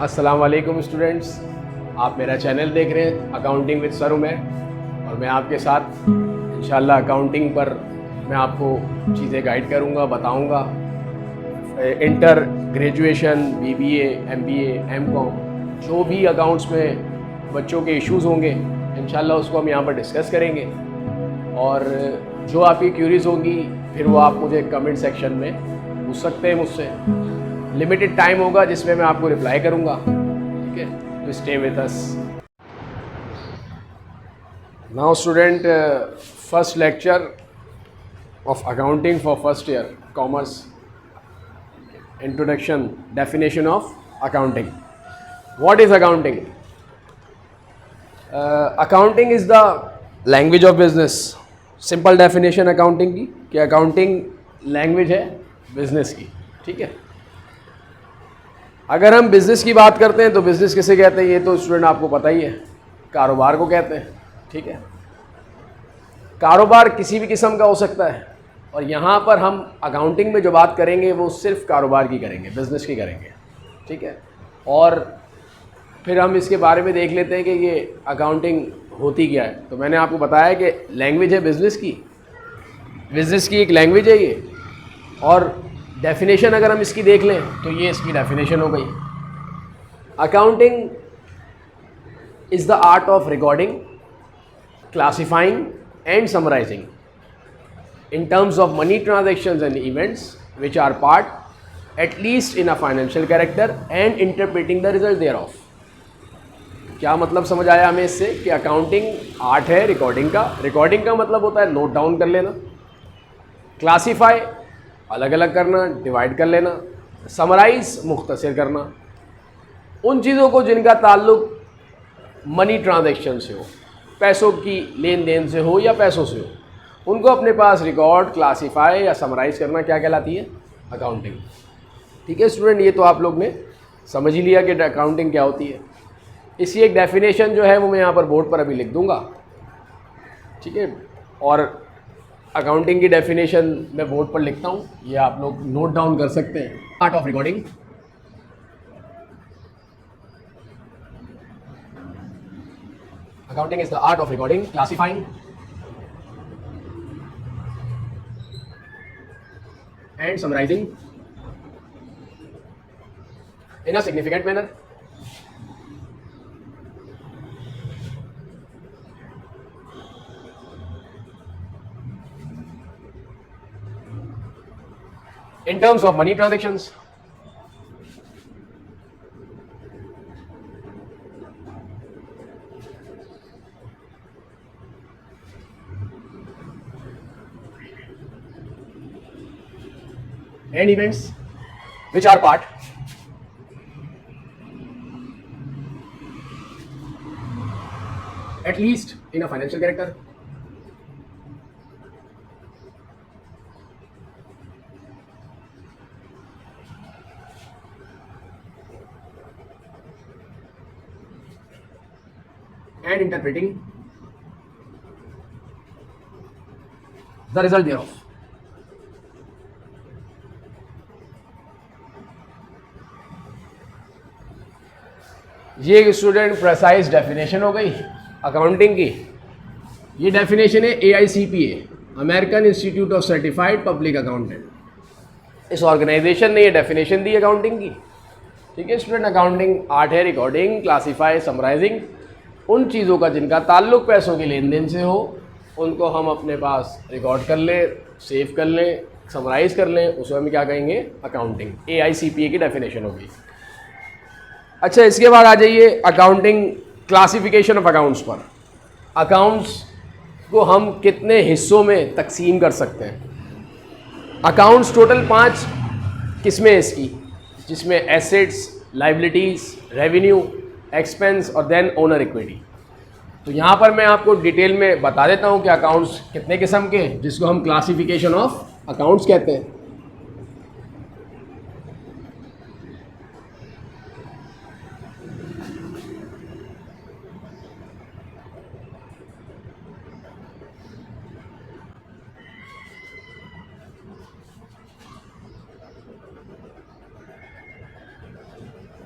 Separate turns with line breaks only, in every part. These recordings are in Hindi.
अस्सलाम वालेकुम स्टूडेंट्स, आप मेरा चैनल देख रहे हैं अकाउंटिंग विद सर उमैर और मैं आपके साथ इंशाल्लाह अकाउंटिंग पर मैं आपको चीज़ें गाइड करूंगा, बताऊंगा। Inter graduation, BBA, MBA, MCom, जो भी अकाउंट्स में बच्चों के इश्यूज़ होंगे इंशाल्लाह उसको हम यहाँ पर डिस्कस करेंगे। और जो आपकी क्यूरीज होंगी फिर वो आप मुझे कमेंट सेक्शन में पूछ सकते हैं मुझसे। लिमिटेड टाइम होगा जिसमें मैं आपको रिप्लाई करूंगा, ठीक है? तो stay with us. Now student, first lecture of accounting for first year commerce, introduction, definition of accounting. What is accounting? Accounting is the language of business. Simple definition accounting की कि अकाउंटिंग लैंग्वेज है बिजनेस की, ठीक है? अगर हम बिज़नेस की बात करते हैं तो बिज़नेस किसे कहते हैं ये तो स्टूडेंट आपको पता ही है, कारोबार को कहते हैं, ठीक है? कारोबार किसी भी किस्म का हो सकता है और यहाँ पर हम अकाउंटिंग में जो बात करेंगे वो सिर्फ कारोबार की करेंगे, बिज़नेस की करेंगे, ठीक है? और फिर हम इसके बारे में देख लेते हैं कि ये अकाउंटिंग होती क्या है। तो मैंने आपको बताया कि लैंग्वेज है बिज़नेस की एक लैंग्वेज है ये। और डेफिनेशन अगर हम इसकी देख लें तो ये इसकी डेफिनेशन हो गई। Accounting is the art of recording, classifying and summarising in terms of money transactions and events which are part at least in a financial character and interpreting the result thereof। क्या मतलब समझ आया हमें इससे कि अकाउंटिंग आर्ट है रिकॉर्डिंग का। रिकॉर्डिंग का मतलब होता है नोट डाउन कर लेना, क्लासीफाई अलग अलग करना, डिवाइड कर लेना, समराइज मुख्तसर करना उन चीज़ों को जिनका ताल्लुक मनी ट्रांजैक्शन से हो, पैसों की लेन देन से हो या पैसों से हो, उनको अपने पास रिकॉर्ड, क्लासीफाई या समराइज़ करना क्या कहलाती है? अकाउंटिंग। ठीक है स्टूडेंट, ये तो आप लोग ने समझ ही लिया कि अकाउंटिंग क्या होती है। इसी एक डेफिनेशन जो है वो मैं यहाँ पर बोर्ड पर अभी लिख दूँगा, ठीक है? और अकाउंटिंग की डेफिनेशन मैं बोर्ड पर लिखता हूँ, ये आप लोग नोट डाउन कर सकते हैं। Art of recording, accounting is the art of recording, classifying and summarizing in a significant manner in terms of money transactions and events which are part at least in a financial character and interpreting the result thereof। ये स्टूडेंट प्रेसाइज डेफिनेशन हो गई अकाउंटिंग की। ये डेफिनेशन है AICPA, American institute of certified public accountant. इस ऑर्गेनाइजेशन ने ये डेफिनेशन दी अकाउंटिंग की, ठीक है स्टूडेंट? अकाउंटिंग आर्ट है रिकॉर्डिंग, क्लासीफाई, समराइजिंग उन चीज़ों का जिनका ताल्लुक पैसों के लेन देन से हो, उनको हम अपने पास रिकॉर्ड कर लें, सेव कर लें, समराइज़ कर लें, उसे हम क्या कहेंगे? अकाउंटिंग। AICPA की डेफिनेशन होगी। अच्छा, इसके बाद आ जाइए अकाउंटिंग क्लासिफिकेशन ऑफ अकाउंट्स पर। अकाउंट्स को हम कितने हिस्सों में तकसीम कर सकते हैं? अकाउंट्स टोटल 5 किस्में इसकी, जिसमें एसेट्स, लाइबिलिटीज़, रेवेन्यू, एक्सपेंस और देन ओनर इक्विटी। तो यहाँ पर मैं आपको डिटेल में बता देता हूँ कि अकाउंट्स कितने किस्म के हैं, जिसको हम क्लासिफिकेशन ऑफ अकाउंट्स कहते हैं।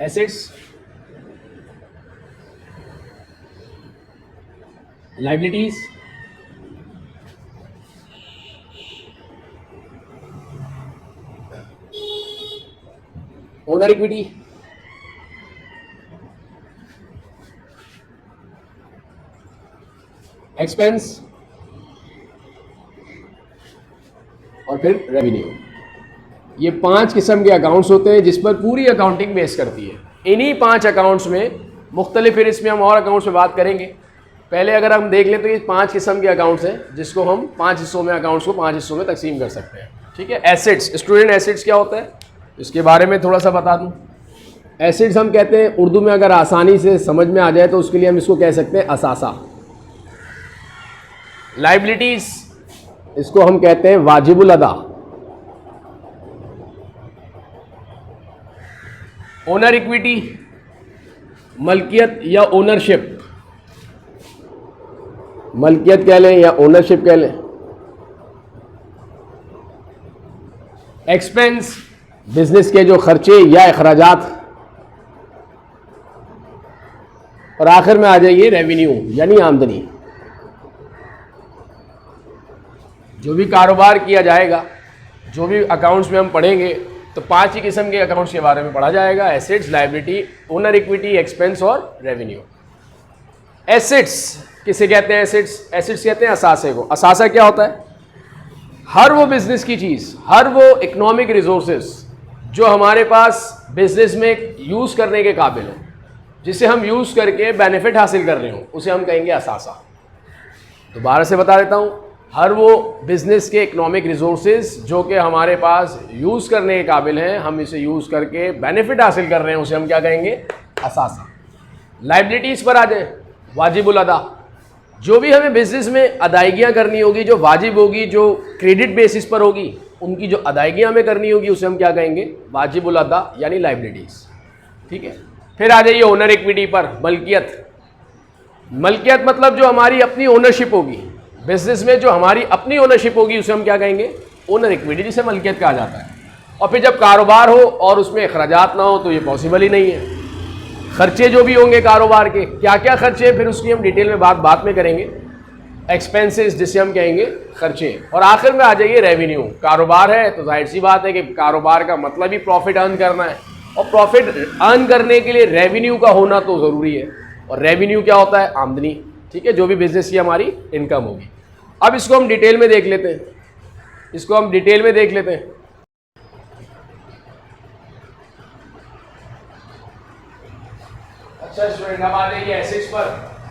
Assets liabilities, owner equity, expense और फिर रेवेन्यू। ये 5 किस्म के अकाउंट्स होते हैं जिस पर पूरी अकाउंटिंग बेस करती है। इन्हीं 5 अकाउंट्स में मुख्तलिफ, फिर इसमें हम और अकाउंट्स पे बात करेंगे। पहले अगर हम देख लें तो ये 5 किस्म के अकाउंट्स हैं जिसको हम 5 हिस्सों में, अकाउंट्स को 5 हिस्सों में तकसीम कर सकते हैं। ठीक है। एसेट्स, स्टूडेंट एसेट्स क्या होता है इसके बारे में थोड़ा सा बता दूं। एसेट्स हम कहते हैं, उर्दू में अगर आसानी से समझ में आ जाए तो उसके लिए हम इसको कह सकते हैं असासा। लाइबिलिटीज, इसको हम कहते हैं वाजिबुल अदा। ओनर इक्विटी, मलकियत या ओनरशिप, मलकियत कह लें या ओनरशिप कह लें। एक्सपेंस, बिजनेस के जो खर्चे या अखराजात। और आखिर में आ जाइए रेवेन्यू यानी आमदनी। जो भी कारोबार किया जाएगा, जो भी अकाउंट्स में हम पढ़ेंगे तो 5 ही किस्म के अकाउंट्स के बारे में पढ़ा जाएगा। Assets, liability, owner equity, expense और रेवेन्यू। एसेट्स किसे कहते हैं? एसेट्स, एसेट्स कहते हैं असासे को। असासा क्या होता है? हर वो बिजनेस की चीज़, हर वो इकोनॉमिक रिसोर्सेज जो हमारे पास बिजनेस में यूज़ करने के काबिल हो, जिसे हम यूज़ करके बेनिफिट हासिल कर रहे हो, उसे हम कहेंगे असासा। दोबारा से बता देता हूँ, हर वो बिजनेस के इकोनॉमिक रिसोर्सेज जो कि हमारे पास यूज़ करने के काबिल हैं, हम इसे यूज़ करके बेनिफिट हासिल कर रहे हैं, उसे हम क्या कहेंगे? असासा। लाइबिलिटीज़ पर आ जाए, वाजिबुल अदा। जो भी हमें बिजनेस में अदायगियाँ करनी होगी, जो वाजिब होगी, जो क्रेडिट बेसिस पर होगी, उनकी जो अदायगियाँ हमें करनी होगी उसे हम क्या कहेंगे? वाजिबुल अदा यानी लाइबिलिटीज़। ठीक है। फिर आ जाइए ओनर इक्विटी पर, मलकियत। मलकियत मतलब जो हमारी अपनी ओनरशिप होगी बिजनेस में, जो हमारी अपनी ओनरशिप होगी उसे हम क्या कहेंगे? ओनर इक्विटी, जिसे मलकियत कहा जाता है। और फिर जब कारोबार हो और उसमें अखराजात ना हो तो ये पॉसिबल ही नहीं है। खर्चे जो भी होंगे कारोबार के, क्या क्या खर्चे, फिर उसकी हम डिटेल में बात में करेंगे। एक्सपेंसेस जिसे हम कहेंगे खर्चे। और आखिर में आ जाइए रेवेन्यू। कारोबार है तो जाहिर सी बात है कि कारोबार का मतलब ही प्रॉफिट अर्न करना है, और प्रॉफिट अर्न करने के लिए रेवेन्यू का होना तो ज़रूरी है। और रेवेन्यू क्या होता है? आमदनी। ठीक है, जो भी बिजनेस की हमारी इनकम होगी। अब इसको हम डिटेल में देख लेते हैं, इसको हम डिटेल में देख लेते हैं। अच्छा स्टूडेंट, अब आ जाइए एसेट्स पर,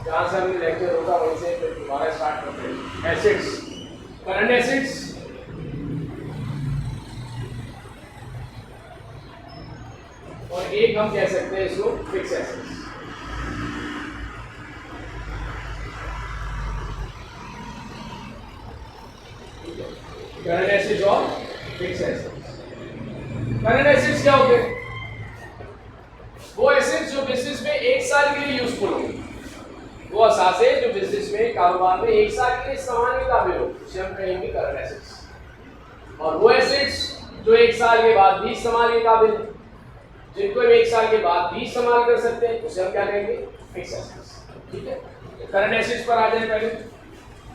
जहां से हमने लेक्चर होगा वहीं से फिर दोबारा स्टार्ट करते हैं। एसेट्स, करंट एसेट्स, और एक हम कह सकते हैं इसको फिक्स एसेट्स। करंट एसेट्स और फिक्स एसेट्स। करंट एसेट्स क्या होते हैं? वो एसेट्स जो बिजनेस में 1 साल के लिए यूजफुल हो, वो असासे जो बिजनेस में, कारोबार में 1 साल के लिए इस्तेमाल के काबिल हो, उसे हम कहेंगे करंट एसेट्स। और वो एसेट्स जो 1 साल के बाद भी इस्तेमाल के काबिल है, जिनको हम 1 साल के बाद भी इस्तेमाल कर सकते हैं, उसे हम क्या कहेंगे? Fix assets. ठीक है। करंट एसेट्स पर आ जाए पहले।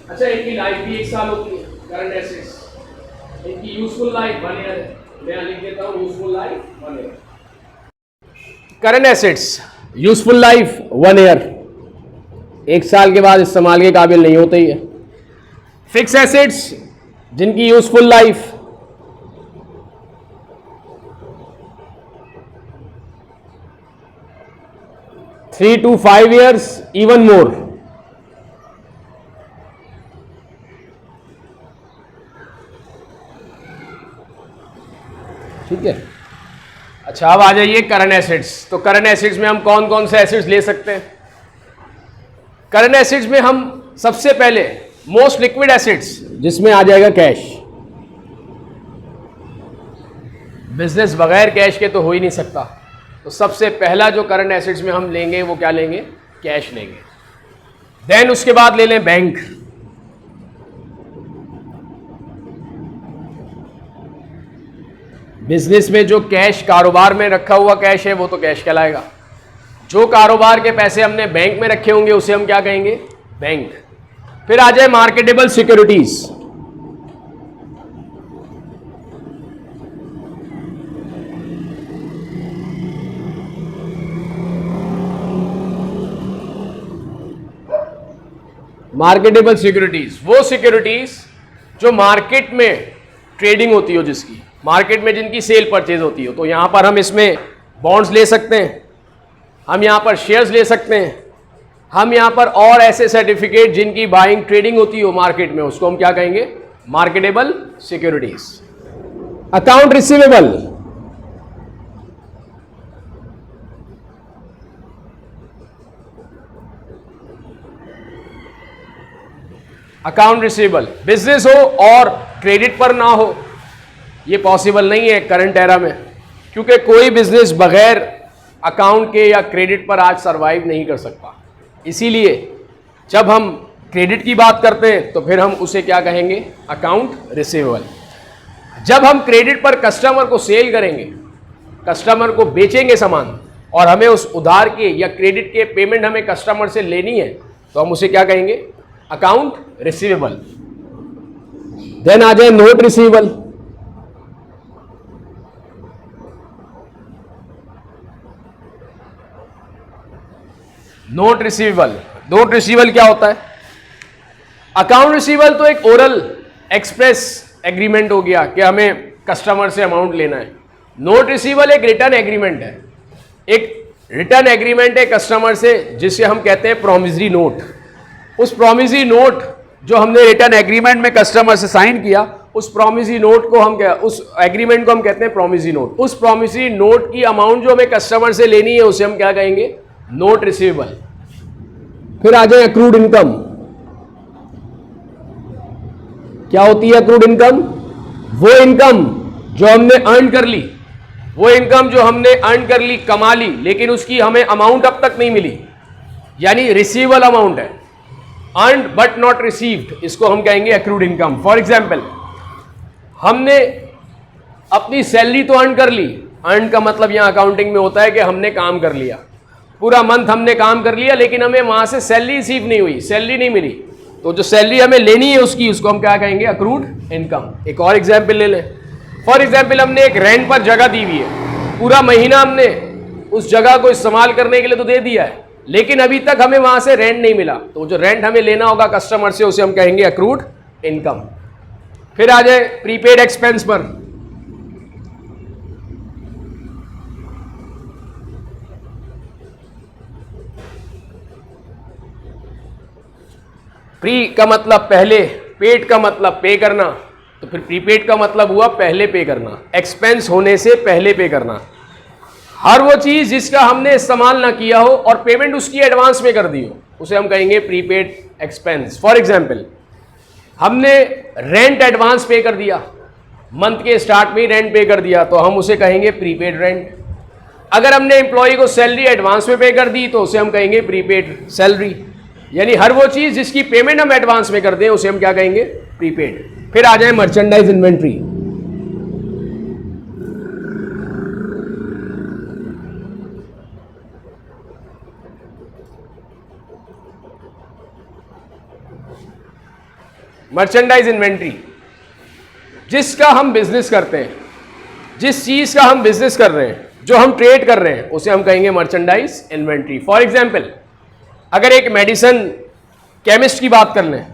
अच्छा, इनकी लाइफ भी 1 साल होती है करंट एसेट्स। इनकी यूजफुल लाइफ 1 ईयर है। मैं लिख देता हूँ useful life 1 year. Current assets useful life 1 year, 1 साल के बाद इस्तेमाल के काबिल नहीं होते ही है। फिक्स एसेट्स जिनकी useful life 3 to 5 years, even more। ठीक है। अच्छा, अब आ जाइए करंट एसेट्स। तो करंट एसेट्स में हम कौन कौन से एसेट्स ले सकते हैं? करंट एसेट्स में हम सबसे पहले मोस्ट लिक्विड एसेट्स, जिसमें आ जाएगा कैश। बिजनेस बगैर कैश के तो हो ही नहीं सकता, तो सबसे पहला जो करंट एसेट्स में हम लेंगे वो क्या लेंगे? कैश लेंगे। देन उसके बाद ले लें बैंक। बिजनेस में जो कैश, कारोबार में रखा हुआ कैश है, वो तो कैश कहलाएगा। जो कारोबार के पैसे हमने बैंक में रखे होंगे उसे हम क्या कहेंगे? बैंक। फिर आ जाए मार्केटेबल सिक्योरिटीज। मार्केटेबल सिक्योरिटीज वो सिक्योरिटीज जो मार्केट में ट्रेडिंग होती हो, जिसकी मार्केट में जिनकी सेल परचेज होती हो। तो यहां पर हम इसमें बॉन्ड्स ले सकते हैं, हम यहां पर शेयर्स ले सकते हैं, हम यहां पर और ऐसे सर्टिफिकेट जिनकी बाइंग ट्रेडिंग होती हो मार्केट में, उसको हम क्या कहेंगे? Marketable securities. Account receivable, account receivable business हो और क्रेडिट पर ना हो, ये पॉसिबल नहीं है करंट एरा में, क्योंकि कोई बिजनेस बगैर अकाउंट के या क्रेडिट पर आज सरवाइव नहीं कर सकता। इसीलिए जब हम क्रेडिट की बात करते हैं तो फिर हम उसे क्या कहेंगे? Account receivable. जब हम क्रेडिट पर कस्टमर को सेल करेंगे, कस्टमर को बेचेंगे सामान, और हमें उस उधार के या क्रेडिट के पेमेंट हमें कस्टमर से लेनी है, तो हम उसे क्या कहेंगे? Account receivable. देन आ जाए note receivable. Note receivable, note receivable क्या होता है? अकाउंट रिसीवेबल तो एक ओरल एक्सप्रेस एग्रीमेंट हो गया कि हमें कस्टमर से अमाउंट लेना है। नोट रिसीवेबल एक रिटर्न एग्रीमेंट है, एक रिटर्न एग्रीमेंट है कस्टमर से, जिसे हम कहते हैं प्रॉमिसरी नोट। उस प्रॉमिसरी नोट जो हमने रिटर्न एग्रीमेंट में कस्टमर से साइन किया, उस प्रॉमिसरी नोट को हम क्या, उस एग्रीमेंट को हम कहते हैं प्रॉमिसरी नोट। उस प्रॉमिसरी नोट की अमाउंट जो हमें कस्टमर से लेनी है, उसे हम क्या कहेंगे? Note receivable. फिर आ जाए अक्रूड इनकम। क्या होती है अक्रूड इनकम? वो इनकम जो हमने अर्न कर ली, वो इनकम जो हमने अर्न कर ली, कमा ली, लेकिन उसकी हमें अमाउंट अब तक नहीं मिली, यानी रिसीवेबल अमाउंट है। अर्नड बट नॉट रिसीव्ड, इसको हम कहेंगे अक्रूड इनकम। फॉर एग्जाम्पल, हमने अपनी सैलरी तो अर्न कर ली, अर्न का मतलब यहां अकाउंटिंग में होता है कि हमने काम कर लिया, पूरा मंथ हमने काम कर लिया, लेकिन हमें वहां से सैलरी रिसीव नहीं हुई, सैलरी नहीं मिली, तो जो सैलरी हमें लेनी है उसकी, उसको हम क्या कहेंगे? Accrued income. एक और एग्जाम्पल ले लें। फॉर एग्जाम्पल, हमने एक रेंट पर जगह दी हुई है, पूरा महीना हमने उस जगह को इस्तेमाल करने के लिए तो दे दिया है, लेकिन अभी तक हमें वहां से रेंट नहीं मिला, तो जो रेंट हमें लेना होगा कस्टमर से, उसे हम कहेंगे अक्रूड इनकम। फिर आ जाए प्रीपेड एक्सपेंस पर। प्री का मतलब पहले, पेड का मतलब पे करना, तो फिर प्रीपेड का मतलब हुआ पहले पे करना, एक्सपेंस होने से पहले पे करना। हर वो चीज जिसका हमने इस्तेमाल ना किया हो और पेमेंट उसकी एडवांस में कर दी हो, उसे हम कहेंगे प्रीपेड एक्सपेंस। फॉर एग्जाम्पल, हमने रेंट एडवांस पे कर दिया, मंथ के स्टार्ट में ही रेंट पे कर दिया, तो हम उसे कहेंगे प्रीपेड रेंट। अगर हमने एम्प्लॉय को सैलरी एडवांस में पे कर दी, तो उसे हम कहेंगे प्रीपेड सैलरी। यानी हर वो चीज जिसकी पेमेंट हम एडवांस में कर दें, उसे हम क्या कहेंगे? प्रीपेड। फिर आ जाए मर्चेंडाइज इन्वेंट्री। मर्चेंडाइज इन्वेंट्री, जिसका हम बिजनेस करते हैं, जिस चीज का हम बिजनेस कर रहे हैं, जो हम ट्रेड कर रहे हैं, उसे हम कहेंगे मर्चेंडाइज इन्वेंट्री। फॉर एग्जाम्पल, अगर एक मेडिसिन केमिस्ट की बात कर लें,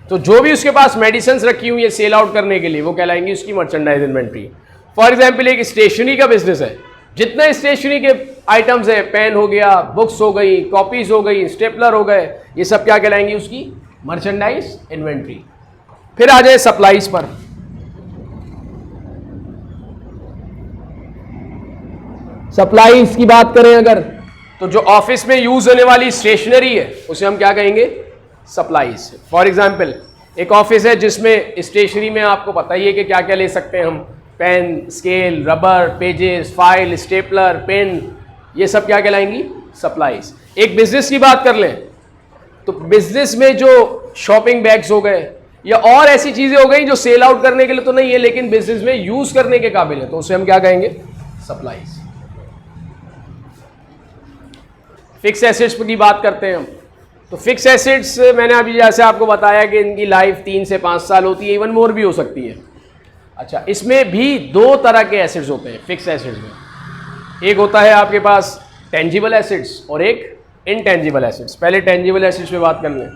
तो जो भी उसके पास मेडिसिन रखी हुई है सेल आउट करने के लिए, वो कहलाएंगी उसकी मर्चेंडाइज इन्वेंट्री। फॉर एग्जाम्पल, एक स्टेशनरी का बिजनेस है, जितने स्टेशनरी के आइटम्स हैं, पेन हो गया, बुक्स हो गई, कॉपीज हो गई, स्टेपलर हो गए, ये सब क्या कहलाएंगी? उसकी मर्चेंडाइज इन्वेंट्री। फिर आ जाए सप्लाईज पर। सप्लाईज की बात करें अगर, तो जो ऑफिस में यूज होने वाली स्टेशनरी है, उसे हम क्या कहेंगे? सप्लाईज। फॉर एग्जाम्पल, एक ऑफिस है जिसमें स्टेशनरी में आपको पता ही है कि क्या क्या ले सकते हैं हम, pen, scale, rubber, pages, file, stapler, pen, ये सब क्या कहलाएंगी? सप्लाईज। एक बिजनेस की बात कर लें, तो बिजनेस में जो शॉपिंग बैग्स हो गए या और ऐसी चीजें हो गई जो सेल आउट करने के लिए तो नहीं है, लेकिन बिजनेस में यूज करने के काबिल है, तो उसे हम क्या कहेंगे? सप्लाईज। फिक्स एसेट्स की बात करते हैं हम, तो फिक्स एसेट्स मैंने अभी जैसे आपको बताया कि इनकी लाइफ 3 से 5 साल होती है, इवन मोर भी हो सकती है। अच्छा, इसमें भी 2 तरह के एसेट्स होते हैं फिक्स एसेट्स में। एक होता है आपके पास टेंजिबल एसेट्स और एक इनटेंजिबल एसेट्स। पहले टेंजिबल एसेट्स पे बात कर लें।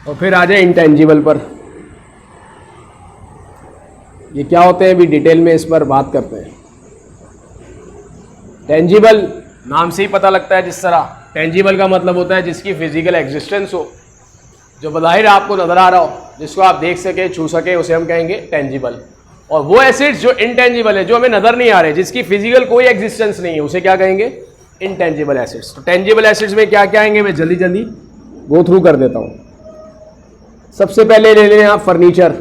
और फिर आ जाए इंटेंजिबल पर। ये क्या होते हैं, भी डिटेल में इस पर बात करते हैं। टेंजिबल नाम से ही पता लगता है, जिस तरह टेंजिबल का मतलब होता है जिसकी फिजिकल एग्जिस्टेंस हो, जो बज़ाहिर आपको नज़र आ रहा हो, जिसको आप देख सके, छू सके, उसे हम कहेंगे टेंजिबल। और वो एसिड्स जो इनटेंजिबल है, जो हमें नज़र नहीं आ रहे, जिसकी फिजिकल कोई एग्जिस्टेंस नहीं है, उसे क्या कहेंगे, इनटेंजिबल एसिड्स। तो टेंजिबल एसिड्स में क्या क्या आएंगे, मैं जल्दी जल्दी गो थ्रू कर देता हूँ। सबसे पहले ले लें आप फर्नीचर।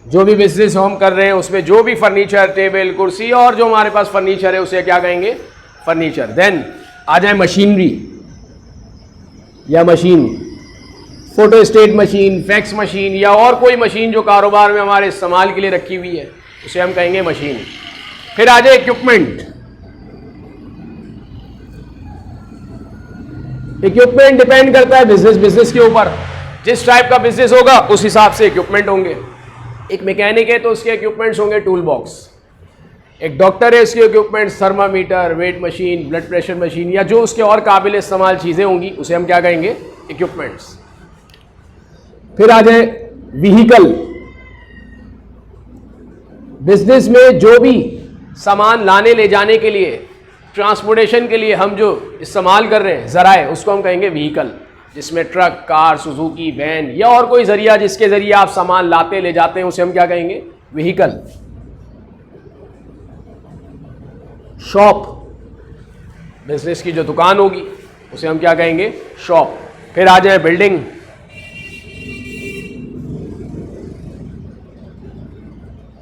जो भी बिजनेस हम कर रहे हैं उसमें जो भी फर्नीचर, टेबल, कुर्सी और जो हमारे पास फर्नीचर है उसे क्या कहेंगे, फर्नीचर। देन आ जाए मशीनरी या machine, photostat machine, fax machine या और कोई मशीन जो कारोबार में हमारे इस्तेमाल के लिए रखी हुई है, उसे हम कहेंगे मशीन। फिर आ जाए इक्विपमेंट। इक्विपमेंट डिपेंड करता है बिजनेस के ऊपर। जिस टाइप का बिजनेस होगा उस हिसाब से इक्विपमेंट होंगे। एक मैकेनिक है तो उसके इक्विपमेंट्स होंगे टूल बॉक्स। एक डॉक्टर है, उसके equipments thermometer, weight machine, blood pressure machine या जो उसके और काबिल इस्तेमाल चीज़ें होंगी उसे हम क्या कहेंगे, इक्विपमेंट्स। फिर आ जाए व्हीकल। बिजनेस में जो भी सामान लाने ले जाने के लिए, ट्रांसपोर्टेशन के लिए हम जो इस्तेमाल कर रहे हैं ज़राए, उसको हम कहेंगे व्हीकल। जिसमें ट्रक, कार, सुजुकी, वैन या और कोई ज़रिया जिसके ज़रिए आप सामान लाते ले जाते हैं उसे हम क्या कहेंगे, व्हीकल। शॉप, बिजनेस की जो दुकान होगी उसे हम क्या कहेंगे, शॉप। फिर आ जाए बिल्डिंग।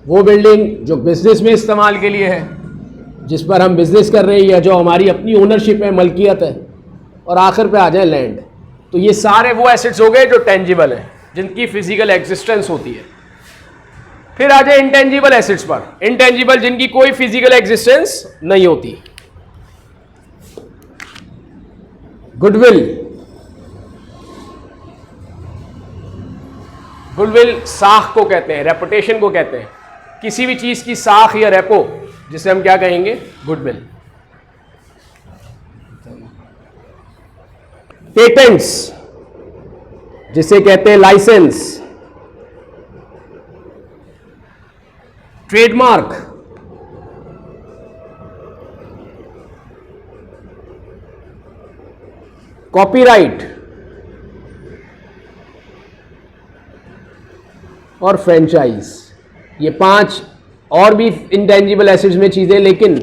वो बिल्डिंग जो बिजनेस में इस्तेमाल के लिए है, जिस पर हम बिजनेस कर रहे हैं या जो हमारी अपनी ओनरशिप है, मलकियत है। और आखिर पे आ जाए लैंड। तो ये सारे वो एसेट्स हो गए जो टेंजिबल है, जिनकी फिजिकल एग्जिस्टेंस होती है। फिर आ जाए इंटेंजिबल एसेट्स पर। इंटेंजिबल, जिनकी कोई फिजिकल एग्जिस्टेंस नहीं होती। गुडविल। गुडविल साख को कहते हैं, रेपुटेशन को कहते हैं। किसी भी चीज की साख या रेपो, जिसे हम क्या कहेंगे, गुडविल। पेटेंट्स, जिसे कहते हैं लाइसेंस। ट्रेडमार्क, कॉपीराइट और फ्रेंचाइज। ये 5 और भी इंटेंजिबल एसेट्स में चीज़ें, लेकिन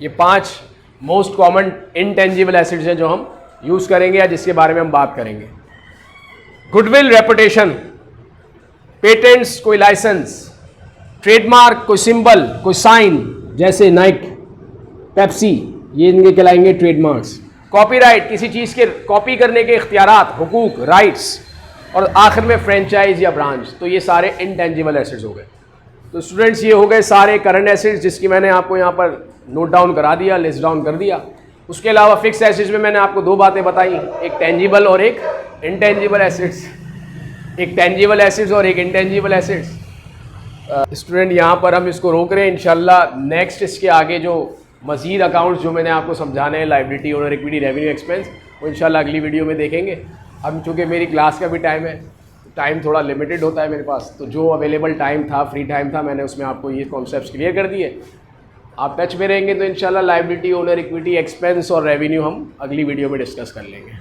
ये 5 मोस्ट कॉमन इंटेंजिबल एसेट्स हैं जो हम यूज़ करेंगे या जिसके बारे में हम बात करेंगे। गुडविल, रेपुटेशन, पेटेंट्स कोई लाइसेंस, ट्रेडमार्क कोई सिंबल, कोई साइन, जैसे नाइक, पेप्सी, ये इनके कहलाएंगे ट्रेडमार्क्स। कॉपीराइट, किसी चीज़ के कॉपी करने के इख्तियारात, हुकूक, राइट्स। और आखिर में फ्रेंचाइज या ब्रांच। तो ये सारे इंटेंजिबल एसेट्स हो गए। तो स्टूडेंट्स, ये हो गए सारे करंट एसेट्स जिसकी मैंने आपको यहाँ पर नोट डाउन करा दिया, लिस्ट डाउन कर दिया। उसके अलावा फिक्स एसेट्स में मैंने आपको 2 बातें बताई, एक टेंजिबल और एक इंटेंजिबल एसेट्स। एक टेंजिबल एसेट्स और एक इंटेंजिबल एसेट्स। स्टूडेंट, यहाँ पर हम इसको रोक रहे हैं। इंशाल्लाह नेक्स्ट इसके आगे जो मज़ीद अकाउंट्स जो मैंने आपको समझाने हैं, liability, owner equity, revenue, expense, वो इंशाल्लाह अगली वीडियो में देखेंगे। अब चूँकि मेरी क्लास का भी टाइम है, टाइम थोड़ा लिमिटेड होता है मेरे पास, तो जो अवेलेबल टाइम था, फ्री टाइम था, मैंने उसमें आपको ये कॉन्सेप्ट्स क्लियर कर दिए। आप टच में रहेंगे तो इंशाल्लाह लायबिलिटी, ओनर इक्विटी, एक्सपेंस और रेवेन्यू हम अगली वीडियो में डिस्कस कर लेंगे।